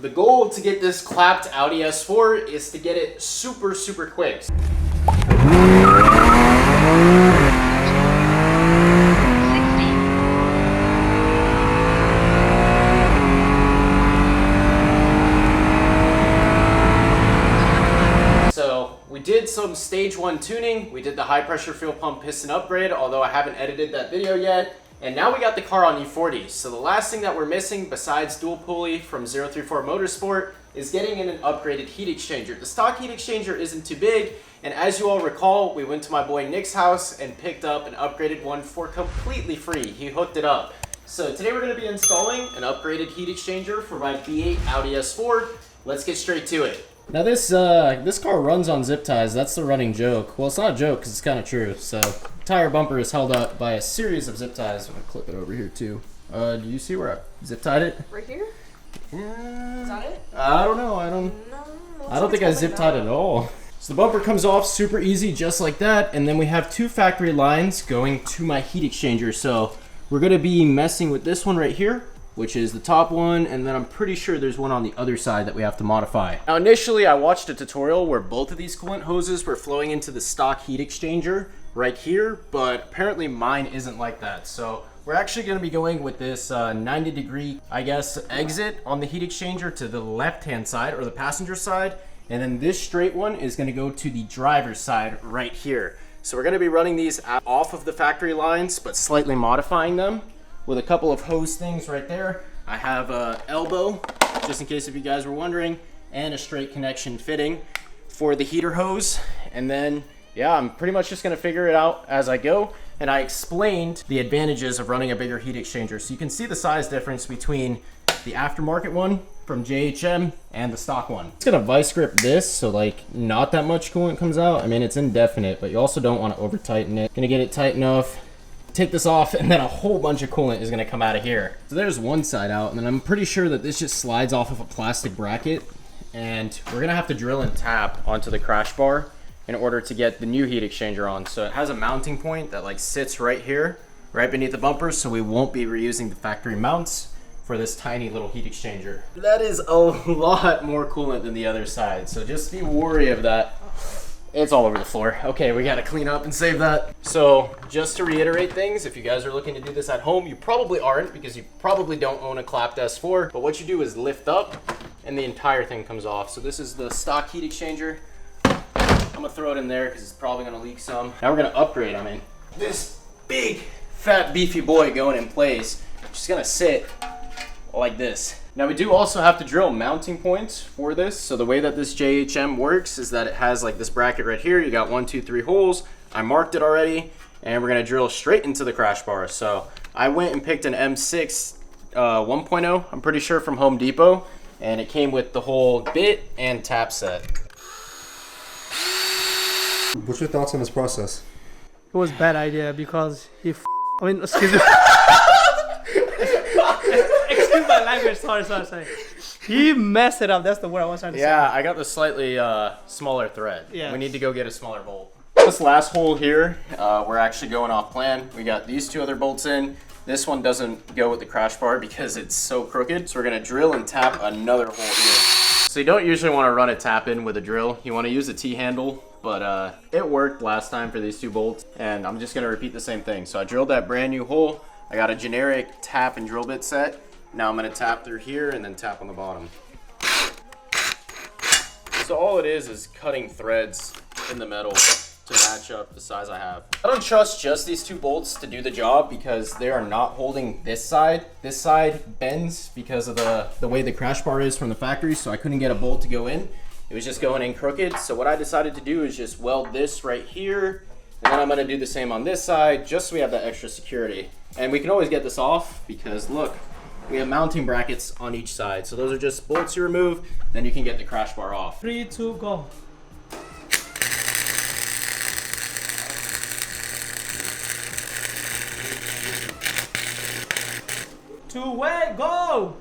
The goal to get this clapped Audi S4 is to get it super, super quick. So we did some stage 1 tuning. We did the high pressure fuel pump piston upgrade, although I haven't edited that video yet. And now we got the car on E40. So the last thing that we're missing besides dual pulley from 034 Motorsport is getting in an upgraded heat exchanger. The stock heat exchanger isn't too big, and as you all recall, we went to my boy Nick's house and picked up an upgraded one for completely free. He hooked it up. So today we're gonna be installing an upgraded heat exchanger for my V8 Audi S4. Let's get straight to it. Now this car runs on zip ties. That's the running joke. Well, it's not a joke because it's kind of true. So tire bumper is held up by a series of zip ties. I'm gonna clip it over here too. Do you see where I zip tied it? Right here? Yeah. Is that it? I don't know. I don't think I zip tied it at all. So the bumper comes off super easy, just like that. And then we have 2 factory lines going to my heat exchanger. So we're gonna be messing with this one right here, which is the top one, and then I'm pretty sure there's one on the other side that we have to modify. Now initially I watched a tutorial where both of these coolant hoses were flowing into the stock heat exchanger right here, but apparently mine isn't like that. So we're actually gonna be going with this 90-degree, I guess, exit on the heat exchanger to the left-hand side, or the passenger side, and then this straight one is gonna go to the driver's side right here. So we're gonna be running these off of the factory lines, but slightly modifying them with a couple of hose things right there. I have a elbow, just in case if you guys were wondering, and a straight connection fitting for the heater hose. And then, yeah, I'm pretty much just gonna figure it out as I go. And I explained the advantages of running a bigger heat exchanger. So you can see the size difference between the aftermarket one from JHM and the stock one. It's gonna vice grip this, so like not that much coolant comes out. I mean, it's indefinite, but you also don't wanna over tighten it. Gonna get it tight enough, take this off, and then a whole bunch of coolant is gonna come out of here. So there's one side out, and then I'm pretty sure that this just slides off of a plastic bracket, and we're gonna have to drill and tap onto the crash bar in order to get the new heat exchanger on. So it has a mounting point that like sits right here, right beneath the bumper, so we won't be reusing the factory mounts for this tiny little heat exchanger. That is a lot more coolant than the other side, so just be wary of that. It's all over the floor. Okay, we gotta clean up and save that. So just to reiterate things, if you guys are looking to do this at home, you probably aren't because you probably don't own a clapped S4, but what you do is lift up and the entire thing comes off. So this is the stock heat exchanger. I'm gonna throw it in there because it's probably gonna leak some. Now we're gonna upgrade. I mean, this big, fat, beefy boy going in place, just gonna sit like this. Now we do also have to drill mounting points for this. So the way that this JHM works is that it has like this bracket right here. You got 1, 2, 3 holes. I marked it already, and we're gonna drill straight into the crash bar. So I went and picked an M6 1.0, I'm pretty sure from Home Depot, and it came with the whole bit and tap set. What's your thoughts on this process? It was a bad idea because he excuse me. Excuse my language, sorry. He messed it up, that's the word I was trying to say. Yeah, I got the slightly smaller thread. Yeah. We need to go get a smaller bolt. This last hole here, we're actually going off plan. We got these 2 other bolts in. This one doesn't go with the crash bar because it's so crooked. So we're gonna drill and tap another hole here. So you don't usually wanna run a tap in with a drill. You wanna use a T-handle, but it worked last time for these 2 bolts. And I'm just gonna repeat the same thing. So I drilled that brand new hole. I got a generic tap and drill bit set. Now I'm gonna tap through here and then tap on the bottom. So all it is cutting threads in the metal to match up the size I have. I don't trust just these 2 bolts to do the job because they are not holding this side. This side bends because of the way the crash bar is from the factory, so I couldn't get a bolt to go in. It was just going in crooked. So what I decided to do is just weld this right here, and then I'm gonna do the same on this side, just so we have that extra security. And we can always get this off because look, we have mounting brackets on each side. So those are just bolts you remove, then you can get the crash bar off. 3, 2, go. Two way, go!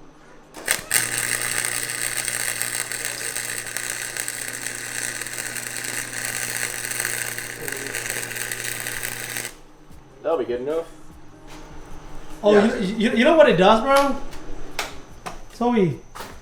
That'll be good enough. Oh, Yeah. you know what it does, bro? Toby,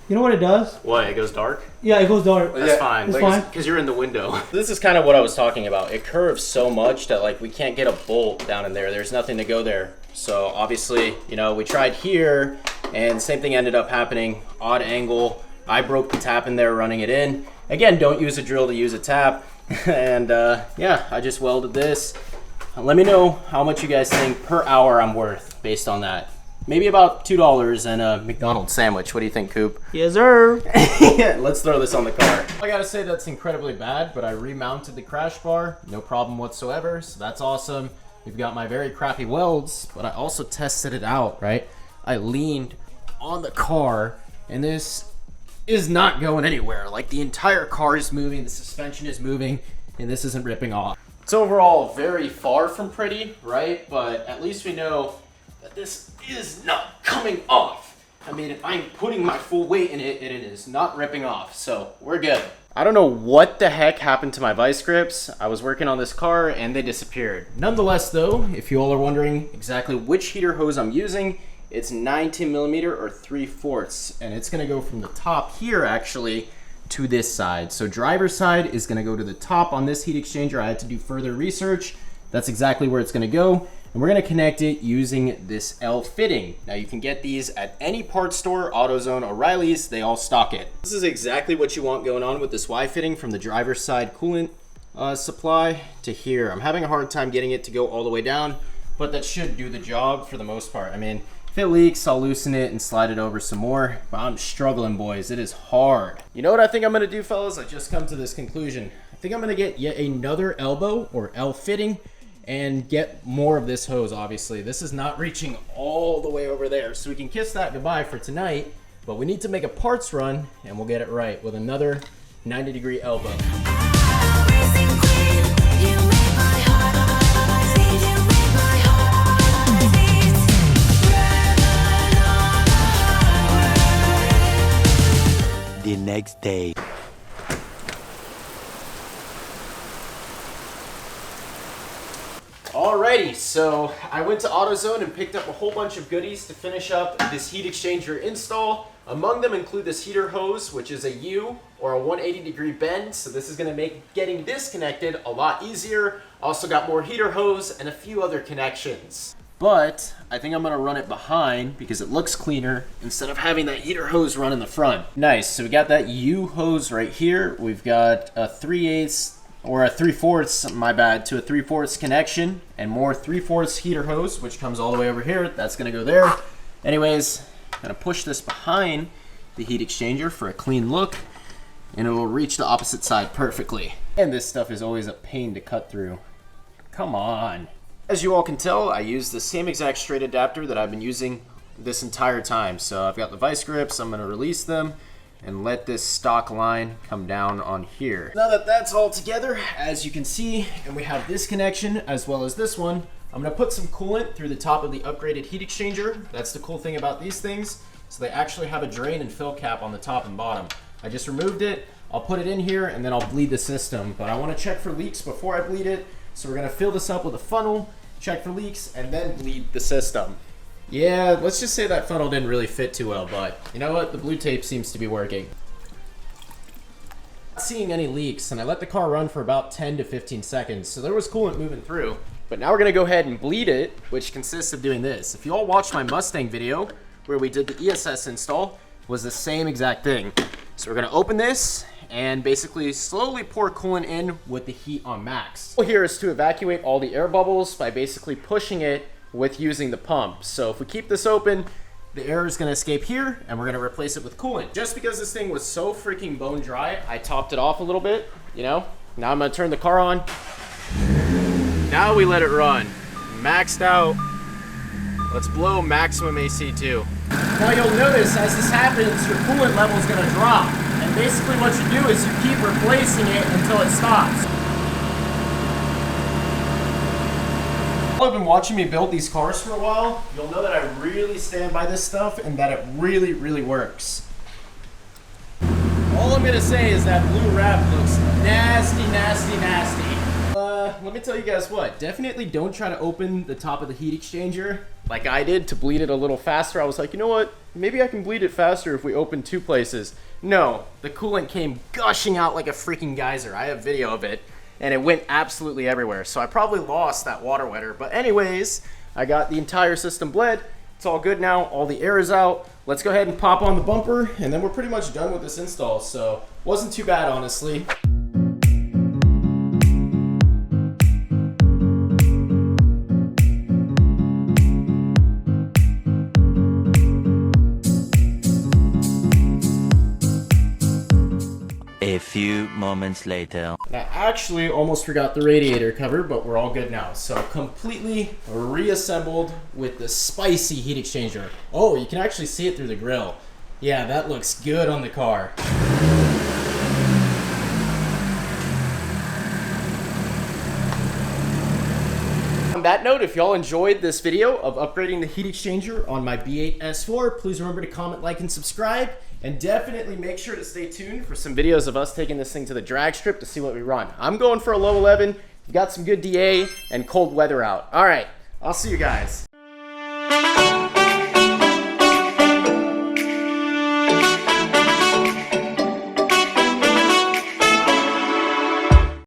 You know what it does? What, it goes dark? Yeah, it goes dark. That's fine. It's fine. Because you're in the window. This is kind of what I was talking about. It curves so much that like we can't get a bolt down in there. There's nothing to go there. So obviously, you know, we tried here and same thing ended up happening. Odd angle. I broke the tap in there running it in. Again, don't use a drill to use a tap. And yeah, I just welded this. Let me know how much you guys think per hour I'm worth based on that. Maybe about $2 and a McDonald's sandwich. What do you think, Coop? Yes, sir. Yeah, let's throw this on the car. I gotta say that's incredibly bad, but I remounted the crash bar. No problem whatsoever, so that's awesome. We've got my very crappy welds, but I also tested it out, right? I leaned on the car, and this is not going anywhere. Like, the entire car is moving, the suspension is moving, and this isn't ripping off. It's overall very far from pretty, right? But at least we know that this is not coming off. I mean, I'm putting my full weight in it and it is not ripping off, so we're good. I don't know what the heck happened to my vice grips. I was working on this car and they disappeared. Nonetheless though, if you all are wondering exactly which heater hose I'm using, it's 19mm or 3/4, and it's gonna go from the top here actually to this side. So driver's side is gonna go to the top on this heat exchanger. I had to do further research. That's exactly where it's gonna go. And we're gonna connect it using this L fitting. Now you can get these at any parts store, AutoZone, O'Reilly's, they all stock it. This is exactly what you want going on with this Y fitting from the driver's side coolant supply to here. I'm having a hard time getting it to go all the way down, but that should do the job for the most part. I mean, if it leaks, I'll loosen it and slide it over some more, but I'm struggling, boys. It is hard. You know what I think I'm gonna do, fellas? I just come to this conclusion. I think I'm gonna get yet another elbow or L fitting and get more of this hose, obviously. This is not reaching all the way over there, so we can kiss that goodbye for tonight, but we need to make a parts run, and we'll get it right with another 90-degree elbow. The next day. Alrighty, so I went to AutoZone and picked up a whole bunch of goodies to finish up this heat exchanger install. Among them include this heater hose, which is a U or a 180-degree bend, so this is going to make getting this connected a lot easier. Also got more heater hose and a few other connections. But I think I'm going to run it behind because it looks cleaner instead of having that heater hose run in the front. Nice, so we got that U hose right here. We've got a 3/8 or a 3/4, my bad, to a 3/4 connection, and more 3/4 heater hose, which comes all the way over here. That's gonna go there. Anyways, I'm gonna push this behind the heat exchanger for a clean look, and it will reach the opposite side perfectly. And this stuff is always a pain to cut through. Come on. As you all can tell, I use the same exact straight adapter that I've been using this entire time. So I've got the vice grips, I'm gonna release them, and let this stock line come down on here. Now that that's all together, as you can see, and we have this connection as well as this one, I'm gonna put some coolant through the top of the upgraded heat exchanger. That's the cool thing about these things. So they actually have a drain and fill cap on the top and bottom. I just removed it, I'll put it in here, and then I'll bleed the system. But I wanna check for leaks before I bleed it. So we're gonna fill this up with a funnel, check for leaks, and then bleed the system. Yeah, let's just say that funnel didn't really fit too well, but you know what? The blue tape seems to be working. Not seeing any leaks, and I let the car run for about 10 to 15 seconds, so there was coolant moving through. But now we're gonna go ahead and bleed it, which consists of doing this. If you all watched my Mustang video, where we did the ESS install, was the same exact thing. So we're gonna open this, and basically slowly pour coolant in with the heat on max. The goal here is to evacuate all the air bubbles by basically pushing it with using the pump. So if we keep this open, the air is gonna escape here and we're gonna replace it with coolant. Just because this thing was so freaking bone dry, I topped it off a little bit, you know? Now I'm gonna turn the car on. Now we let it run. Maxed out. Let's blow maximum AC too. Now you'll notice as this happens, your coolant level is gonna drop. And basically what you do is you keep replacing it until it stops. If you've been watching me build these cars for a while, you'll know that I really stand by this stuff and that it really, really works. All I'm gonna say is that blue wrap looks nasty, nasty, nasty. let me tell you guys what, definitely don't try to open the top of the heat exchanger like I did to bleed it a little faster. I was like, you know what, maybe I can bleed it faster if we open 2 places. No, the coolant came gushing out like a freaking geyser. I have video of it, and it went absolutely everywhere. So I probably lost that water wetter. But anyways, I got the entire system bled. It's all good now, all the air is out. Let's go ahead and pop on the bumper, and then we're pretty much done with this install. So wasn't too bad, honestly. A few moments later. And I actually almost forgot the radiator cover, but we're all good now. So completely reassembled with the spicy heat exchanger. Oh, you can actually see it through the grill. Yeah, that looks good on the car. On that note, if y'all enjoyed this video of upgrading the heat exchanger on my B8 S4, please remember to comment, like, and subscribe. And definitely make sure to stay tuned for some videos of us taking this thing to the drag strip to see what we run. I'm going for a low 11. We've got some good DA and cold weather out. All right, I'll see you guys.